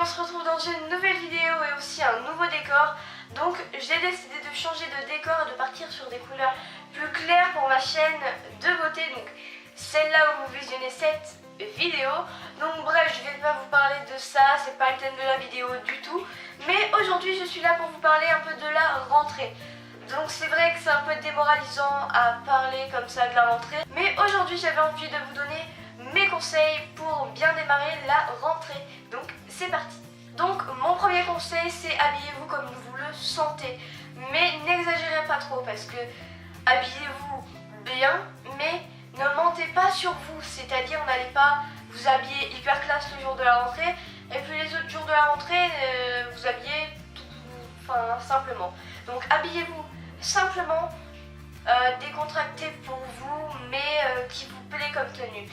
on se retrouve dans une nouvelle vidéo et aussi un nouveau décor. Donc j'ai décidé de changer de décor et de partir sur des couleurs plus claires pour ma chaîne de beauté. Donc celle-là où vous visionnez cette vidéo. Donc bref, je vais pas vous parler de ça, c'est pas le thème de la vidéo du tout. Mais aujourd'hui je suis là pour vous parler un peu de la rentrée. Donc c'est vrai que c'est un peu démoralisant à parler comme ça de la rentrée. Mais aujourd'hui j'avais envie de vous donner mes conseils pour bien démarrer la rentrée. Donc c'est parti. Donc mon premier conseil, c'est habillez-vous comme vous le sentez. Mais n'exagérez pas trop parce que habillez-vous bien, mais ne mentez pas sur vous. C'est-à-dire n'allez pas vous habiller hyper classe le jour de la rentrée et puis les autres jours de la rentrée vous habillez simplement. Donc habillez-vous simplement, décontracté pour vous, mais qui vous plaît comme tenue.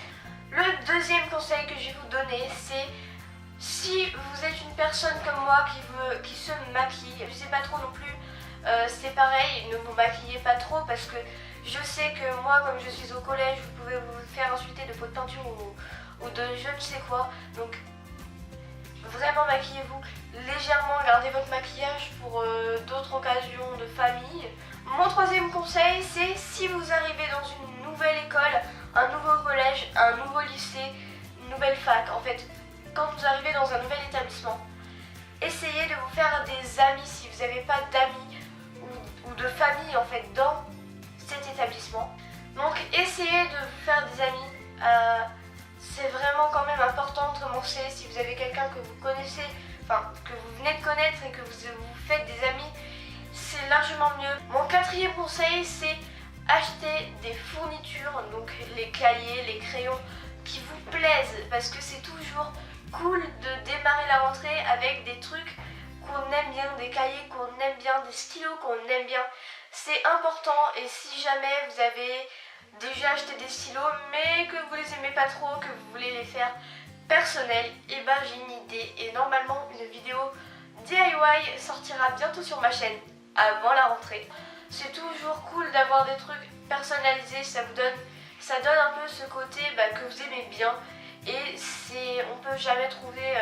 Le deuxième conseil que je vais vous donner, c'est si vous êtes une personne comme moi qui se maquille, je sais pas trop non plus, c'est pareil, ne vous maquillez pas trop parce que je sais que moi, comme je suis au collège, vous pouvez vous faire insulter de pot de peinture ou de je ne sais quoi. Donc vraiment maquillez-vous légèrement, gardez votre maquillage pour d'autres occasions de famille. Mon troisième conseil, c'est si vous arrivez dans une nouvelle école, un nouveau collège, un nouveau lycée, une nouvelle fac, en fait, quand vous arrivez dans un nouvel établissement, essayez de vous faire des amis si vous n'avez pas d'amis ou de famille en fait dans cet établissement. Donc essayez de vous faire des amis, c'est vraiment quand même important de commencer. Si vous avez quelqu'un que vous connaissez, que vous venez de connaître et que vous faites des amis, c'est largement mieux. Mon quatrième conseil, c'est acheter des fournitures, donc les cahiers, les crayons qui vous plaisent parce que c'est toujours cool de démarrer la rentrée avec des trucs qu'on aime bien, des cahiers qu'on aime bien, des stylos qu'on aime bien. C'est important. Et si jamais vous avez déjà acheté des stylos mais que vous les aimez pas trop, que vous voulez les faire personnels, et ben j'ai une idée et normalement une vidéo DIY sortira bientôt sur ma chaîne avant la rentrée. C'est toujours cool d'avoir des trucs personnalisés, ça donne un peu ce côté que vous aimez bien. Et on peut jamais trouver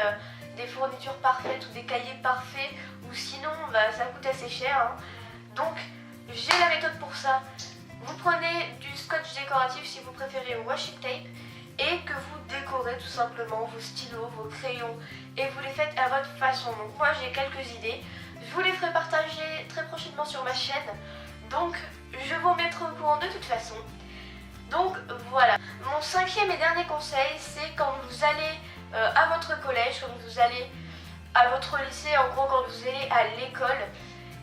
des fournitures parfaites ou des cahiers parfaits, ou sinon ça coûte assez cher, hein. Donc j'ai la méthode pour ça. Vous prenez du scotch décoratif si vous préférez, ou washi tape, et que vous décorez tout simplement vos stylos, vos crayons, et vous les faites à votre façon. Donc moi j'ai quelques idées, je vous les ferai partager très prochainement sur ma chaîne, donc je vous mettrai au courant de toute façon. Donc voilà. Mon cinquième et dernier conseil, c'est quand vous allez à votre collège, quand vous allez à votre lycée, en gros quand vous allez à l'école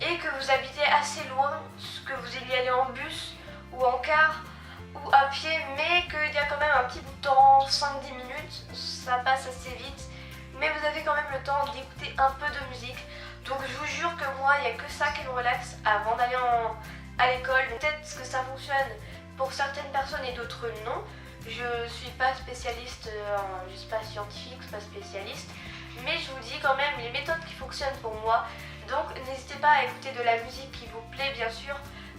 et que vous habitez assez loin, que vous y allez en bus ou en car ou à pied, mais qu'il y a quand même un petit bout de temps, 5-10 minutes, ça passe assez vite, mais vous avez quand même le temps d'écouter un peu de musique. Donc je vous jure que moi, il n'y a que ça qui me relaxe avant d'aller à l'école. Peut-être que ça fonctionne pour certaines personnes et d'autres non. Je suis pas spécialiste, je suis pas scientifique, je suis pas spécialiste, mais je vous dis quand même les méthodes qui fonctionnent pour moi. Donc n'hésitez pas à écouter de la musique qui vous plaît, bien sûr,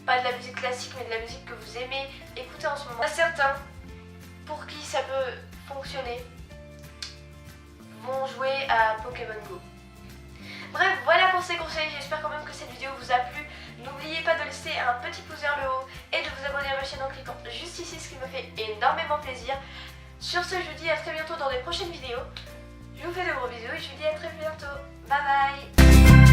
pas de la musique classique mais de la musique que vous aimez écouter en ce moment. Il y a certains pour qui ça peut fonctionner vont jouer à Pokémon Go. Bref, voilà pour ces conseils, j'espère quand même que cette vidéo vous a plu. N'oubliez pas de laisser un petit pouce vers le haut et de vous abonner à ma chaîne en cliquant juste ici, ce qui me fait énormément plaisir. Sur ce, je vous dis à très bientôt dans des prochaines vidéos. Je vous fais de gros bisous et je vous dis à très bientôt. Bye bye.